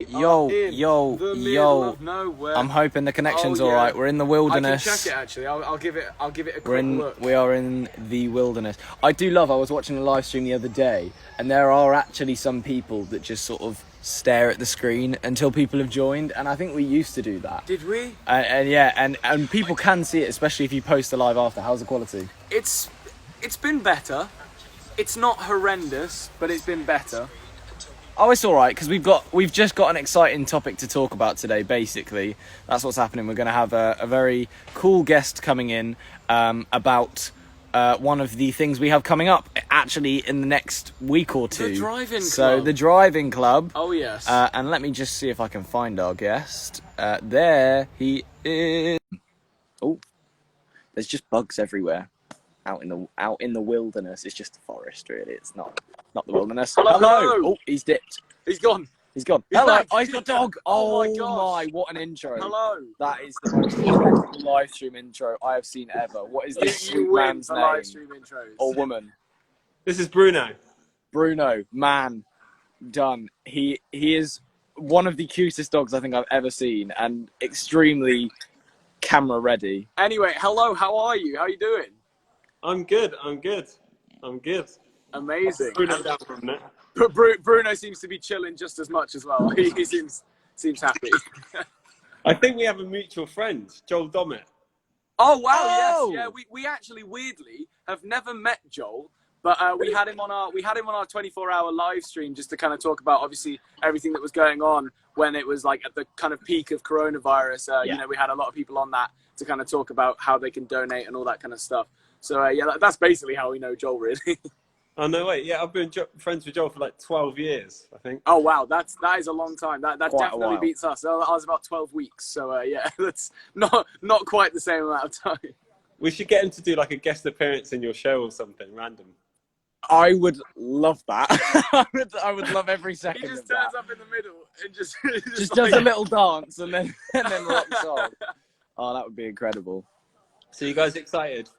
Yo, in yo, the middle yo. of nowhere. I'm hoping the connection's Oh, yeah. alright. We're in the wilderness. I can check it actually. I'll give it a quick look. We are in the wilderness. I was watching a live stream the other day, and there are actually some people that just sort of stare at the screen until people have joined, and I think we used to do that. Did we? And people can see it, especially if you post the live after. How's the quality? It's been better. It's not horrendous, but it's been better. Oh, it's all right, because we've just got an exciting topic to talk about today. Basically, that's what's happening. We're going to have a very cool guest coming in about one of the things we have coming up, actually, in the next week or two. The driving club. So the driving club. Oh yes. And let me just see if I can find our guest. There he is. Oh, there's just bugs everywhere. Out in the wilderness. It's just the forest, really. It's not the wilderness. Hello. Oh, he's dipped. He's gone. He's gone. He's Hello. back. Oh, he's got dog. Oh my Oh gosh. my, what an intro. Hello. That is the most incredible live stream intro I have seen ever. What is this You sweet win man's for name? live stream intros. Or woman? This is Bruno. Bruno. Man. Done. He is one of the cutest dogs I think I've ever seen, and extremely camera ready. Anyway, hello. How are you? How are you doing? I'm good. Amazing. Bruno down for a minute. But Bruno seems to be chilling just as much as well. He seems happy. I think we have a mutual friend, Joel Dommett. Oh wow! Oh! Yes, yeah. We actually weirdly have never met Joel, but we had him on our 24-hour live stream just to kind of talk about obviously everything that was going on when it was like at the kind of peak of coronavirus. Yeah. You know, we had a lot of people on that to kind of talk about how they can donate and all that kind of stuff. So yeah, that's basically how we know Joel, really. Oh no, wait. Yeah, I've been friends with Joel for like 12 years, I think. Oh wow, that is a long time. That Quite a definitely while. beats us. I was about 12 weeks, so yeah, that's not quite the same amount of time. We should get him to do like a guest appearance in your show or something random. I would love that. I would love every second He just of that. turns up in the middle and just Does a little dance and then rocks on. Oh, that would be incredible. So you guys excited?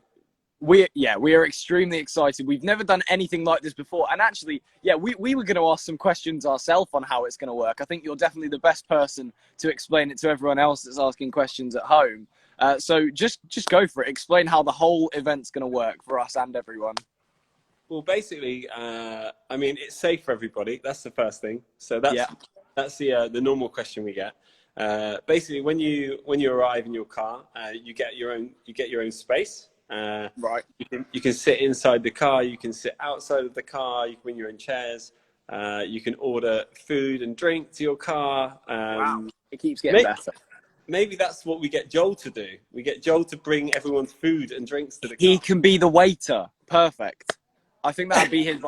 We are extremely excited. We've never done anything like this before, and actually, we were going to ask some questions ourselves on how it's going to work. I think you're definitely the best person to explain it to everyone else that's asking questions at home. So just go for it. Explain how the whole event's going to work for us and everyone. Well, basically, I mean, it's safe for everybody. That's the first thing. So that's the normal question we get. Basically, when you arrive in your car, you get your own space. Right. You can sit inside the car. You can sit outside of the car. You can bring your own chairs. You can order food and drink to your car. Wow. It keeps getting better. Maybe that's what we get Joel to do. We get Joel to bring everyone's food and drinks to the car. He can be the waiter. Perfect. I think that'd be his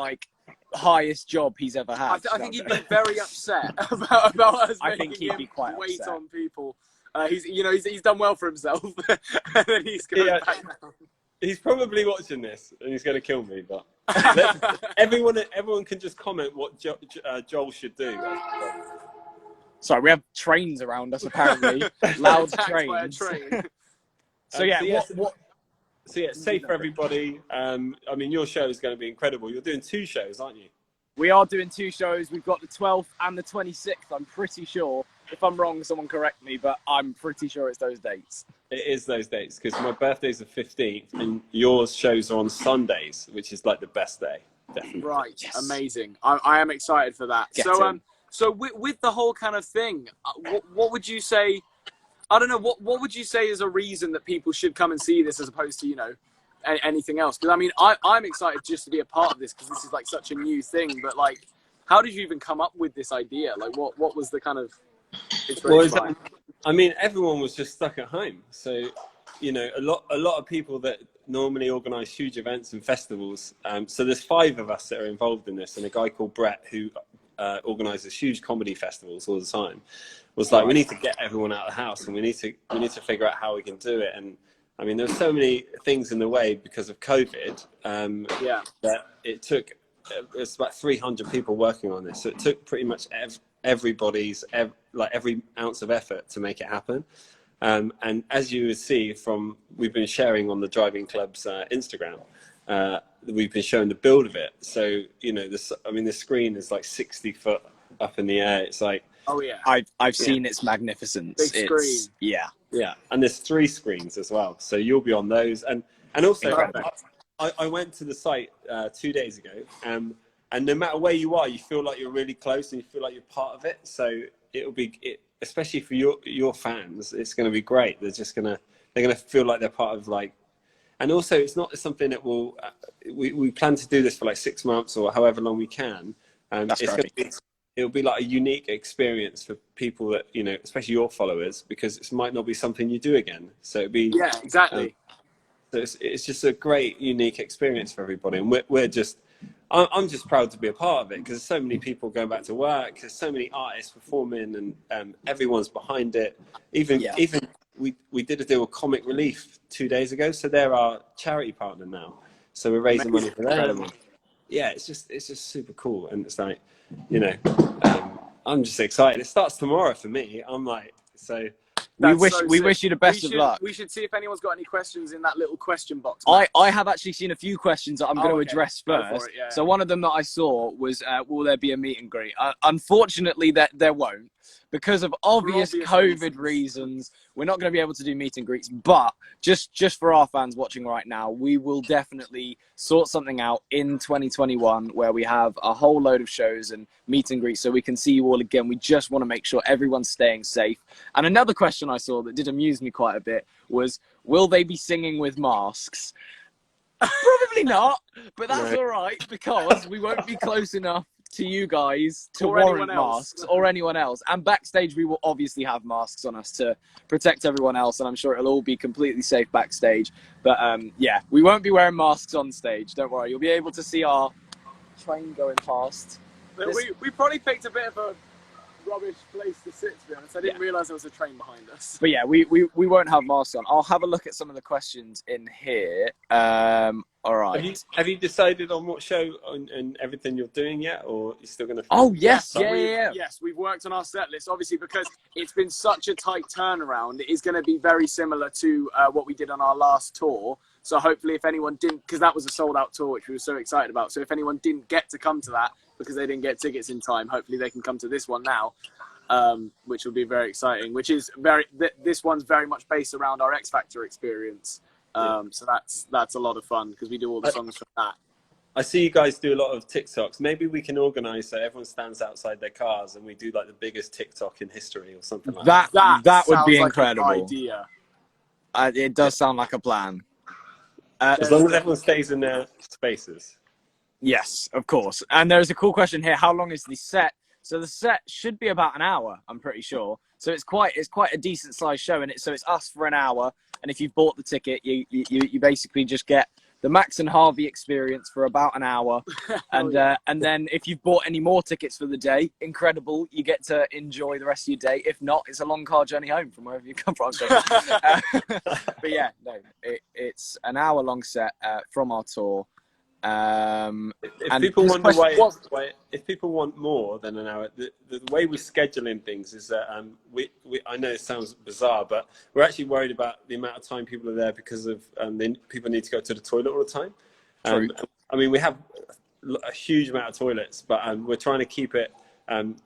highest job he's ever had. I think he'd be very upset about us I think making he'd be him quite wait upset. on people. He's done well for himself, and then he's going back down. He's probably watching this and he's going to kill me. But everyone can just comment what Joel should do. Sorry, we have trains around us apparently. Loud Attacked by a trains. train. So yeah, what? So yeah, safe for everybody. I mean, your show is going to be incredible. You're doing 2 shows, aren't you? We are doing 2 shows. We've got the 12th and the 26th. I'm pretty sure. If I'm wrong, someone correct me, but I'm pretty sure it's those dates. It is those dates because my birthday's the 15th and yours shows are on Sundays, which is like the best day. Definitely. Right, Yes. Amazing. I am excited for that. Get So in. so with the whole kind of thing, what would you say? I don't know. What would you say is a reason that people should come and see this as opposed to anything else? Because I mean, I'm excited just to be a part of this because this is like such a new thing. But like, how did you even come up with this idea? Like, what was the kind of inspiration behind it? I mean, everyone was just stuck at home. So, a lot of people that normally organise huge events and festivals. So there's 5 of us that are involved in this, and a guy called Brett who organises huge comedy festivals all the time. Was like, we need to get everyone out of the house, and we need to figure out how we can do it. And I mean, there's so many things in the way because of COVID. That it took. It's about 300 people working on this, so it took pretty much everybody's every ounce of effort to make it happen. And as you would see from, we've been sharing on the Driving Club's Instagram, we've been showing the build of it. So the screen is like 60 foot up in the air. It's like Oh yeah. I've seen its magnificence. Big screen. Yeah. Yeah, and there's 3 screens as well, so you'll be on those. And also, Incredible. I went to the site 2 days ago, and no matter where you are, you feel like you're really close and you feel like you're part of it. So it'll be, especially for your fans, it's going to be great. They're gonna feel like they're part of like. And also, it's not something that will. We plan to do this for like 6 months or however long we can. That's it's great. It'll be like a unique experience for people that, you know, especially your followers, because it might not be something you do again. So it'd be exactly. So it's just a great, unique experience for everybody, and I'm just proud to be a part of it, because there's so many people going back to work. There's so many artists performing, and everyone's behind it. Even we did a deal with Comic Relief 2 days ago, so they're our charity partner now. So we're raising money for them. Yeah, it's just super cool, and it's like, you know, I'm just excited. It starts tomorrow for me. I'm like, so. We wish you the best of luck. We should see if anyone's got any questions in that little question box. I have actually seen a few questions that I'm going to address first. Yeah. So one of them that I saw was, will there be a meet and greet? Unfortunately, there won't. Because of obvious COVID reasons, we're not going to be able to do meet and greets. But just for our fans watching right now, we will definitely sort something out in 2021 where we have a whole load of shows and meet and greets so we can see you all again. We just want to make sure everyone's staying safe. And another question I saw that did amuse me quite a bit was, will they be singing with masks? Probably not, but that's all right, because we won't be close enough to you guys to warrant masks or anyone else. And backstage, we will obviously have masks on us to protect everyone else, and I'm sure it'll all be completely safe backstage. But yeah, we won't be wearing masks on stage. Don't worry, you'll be able to see our train going past. We probably picked a bit of a rubbish place to sit, to be honest. I didn't realise there was a train behind us. But yeah, we won't have masks on. I'll have a look at some of the questions in here. All right. Have you decided on what show and everything you're doing yet, or you're still going to? Oh yes, Yes, we've worked on our set list, obviously, because it's been such a tight turnaround. It is going to be very similar to what we did on our last tour. So hopefully, if anyone didn't, because that was a sold-out tour, which we were so excited about. So if anyone didn't get to come to that because they didn't get tickets in time, hopefully they can come to this one now, which will be very exciting. This one's very much based around our X Factor experience. So that's a lot of fun because we do all the songs from that. I see you guys do a lot of TikToks. Maybe we can organise so everyone stands outside their cars and we do like the biggest TikTok in history or something like that. That would be like incredible. An idea. It does sound like a plan. As long as everyone stays in their spaces. Yes, of course. And there's a cool question here. How long is the set? So the set should be about an hour, I'm pretty sure. So it's quite a decent sized show, and so it's us for an hour. And if you've bought the ticket, you basically just get the Max and Harvey experience for about an hour. And and then if you've bought any more tickets for the day, incredible, you get to enjoy the rest of your day. If not, it's a long car journey home from wherever you come from. But yeah, no, it's an hour long set from our tour. If people want more than an hour, the way we're scheduling things is that I know it sounds bizarre, but we're actually worried about the amount of time people are there because of people need to go to the toilet all the time. I mean, we have a huge amount of toilets, but we're trying to keep it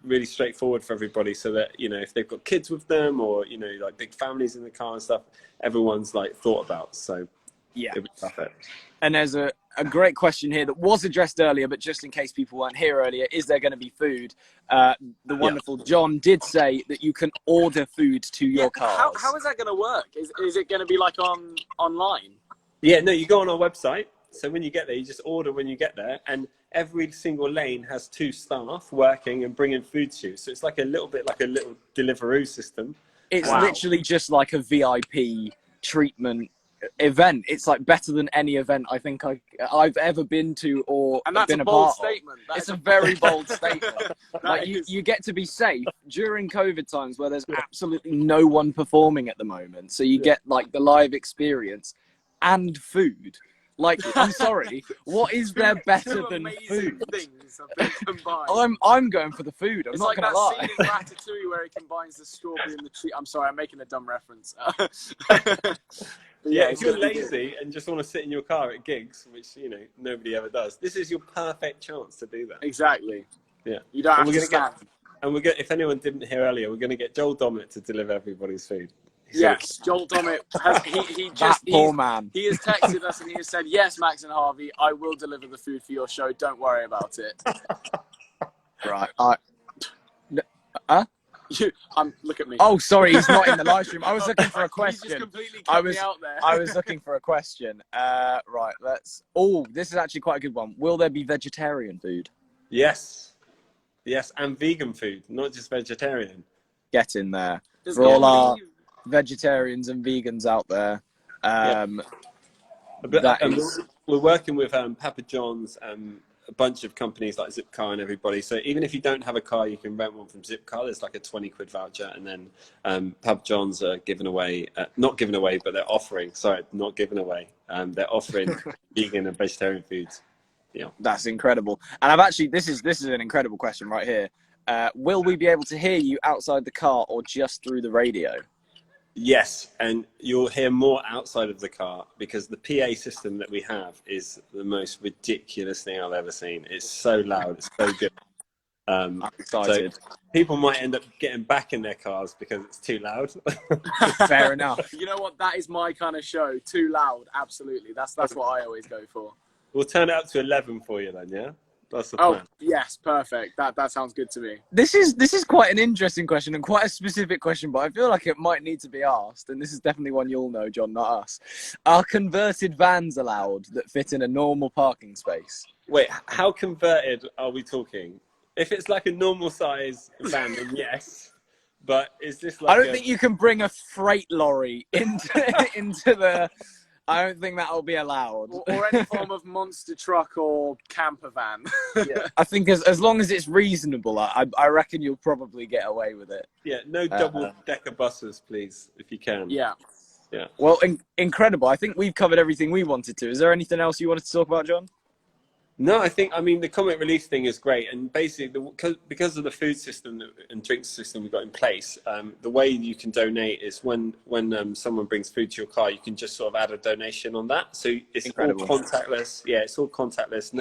really straightforward for everybody, so that, you know, if they've got kids with them or, you know, like big families in the car and stuff, everyone's like thought about. So yeah, it'll be perfect. And there's a great question here that was addressed earlier, but just in case people weren't here earlier, is there going to be food? The wonderful John did say that you can order food to your cars. How is that going to work? Is it going to be like online? Yeah, no, you go on our website. So when you get there, you just order when you get there, and every single lane has 2 staff working and bringing food to you. So it's like a little Deliveroo system. It's literally just like a VIP treatment event. It's like better than any event I think I've ever been to or been a part of. It's a very bold statement. Like you get to be safe during COVID times where there's absolutely no one performing at the moment. So you get like the live experience and food. Like, I'm sorry, what is there better than food? Things have been combined. I'm going for the food. I'm not going to lie. It's like that scene in Ratatouille where he combines the strawberry and the tree. I'm sorry, I'm making a dumb reference. Yeah, if you're lazy and just want to sit in your car at gigs, which, you know, nobody ever does, this is your perfect chance to do that. Exactly. Yeah. You don't have to stand. and we're going. If anyone didn't hear earlier, we're going to get Joel Dommett to deliver everybody's food. Yes, Joel Dommett has That poor man. he has texted us and he has said, "Yes, Max and Harvey, I will deliver the food for your show. Don't worry about it." Right. Look at me. Oh, sorry, he's not in the live stream. I was looking for a He's just question. completely cut me out there. I was looking for a question. Right, let's. Oh, this is actually quite a good one. Will there be vegetarian food? Yes, and vegan food, not just vegetarian. Get in there. There's For all gonna our be- vegetarians and vegans out there. We're working with Papa John's, a bunch of companies like Zipcar and everybody. So even if you don't have a car, you can rent one from Zipcar. There's like a 20 quid voucher, and then Papa John's are giving away, not giving away, but they're offering. Sorry, not giving away. They're offering vegan and vegetarian foods. Yeah, that's incredible. And I've actually this is an incredible question right here. Will we be able to hear you outside the car or just through the radio? Yes, and you'll hear more outside of the car because the PA system that we have is the most ridiculous thing I've ever seen. It's so loud, it's so good. I'm excited. So people might end up getting back in their cars because it's too loud. Fair enough. You know what? That is my kind of show. Too loud. Absolutely. That's what I always go for. We'll turn it up to 11 for you then, yeah? That's the plan. Oh, yes, perfect. That sounds good to me. This is quite an interesting question and quite a specific question, but I feel like it might need to be asked. And this is definitely one you'll know, John, not us. Are converted vans allowed that fit in a normal parking space? Wait, how converted are we talking? If it's like a normal size van, then yes. But is this like I don't think you can bring a freight lorry into the... I don't think that'll be allowed. Or any form of monster truck or camper van. Yeah. I think as long as it's reasonable, I reckon you'll probably get away with it. Yeah, no double-decker buses, please, if you can. Yeah. Yeah. Well, incredible. I think we've covered everything we wanted to. Is there anything else you wanted to talk about, John? No, I mean, the comment release thing is great. And basically, because of the food system and drinks system we've got in place, the way you can donate is when someone brings food to your car, you can just sort of add a donation on that. So it's incredible. All contactless. Yeah, it's all contactless.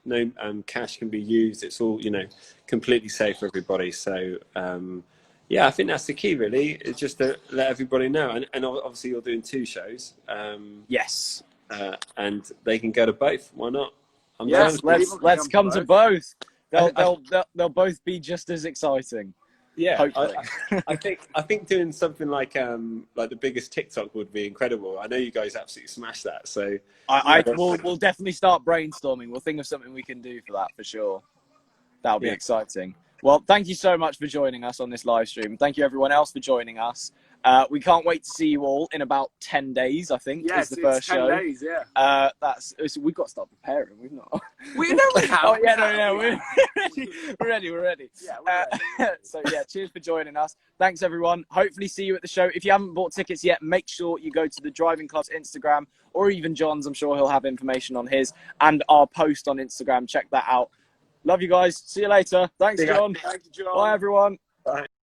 No cash can be used. It's all, completely safe for everybody. So, yeah, I think that's the key, really. It's just to let everybody know. And obviously, you're doing 2 shows. Yes. And they can go to both. Why not? Yes, let's come to both. They'll both be just as exciting. Yeah, hopefully. I think doing something like the biggest TikTok would be incredible. I know you guys absolutely smash that. So we'll definitely start brainstorming. We'll think of something we can do for that for sure. That'll be exciting. Well, thank you so much for joining us on this live stream. Thank you everyone else for joining us. We can't wait to see you all in about 10 days, I think, is the first show. 10 days, yeah. We've got to start preparing. We've not. We know we have. Oh, yeah, no, we're ready. We're ready. Yeah, we're ready. So, yeah, cheers for joining us. Thanks, everyone. Hopefully see you at the show. If you haven't bought tickets yet, make sure you go to the Driving Club's Instagram or even John's. I'm sure he'll have information on his and our post on Instagram. Check that out. Love you guys. See you later. Thanks, John. Thank you, John. Bye, everyone. Bye.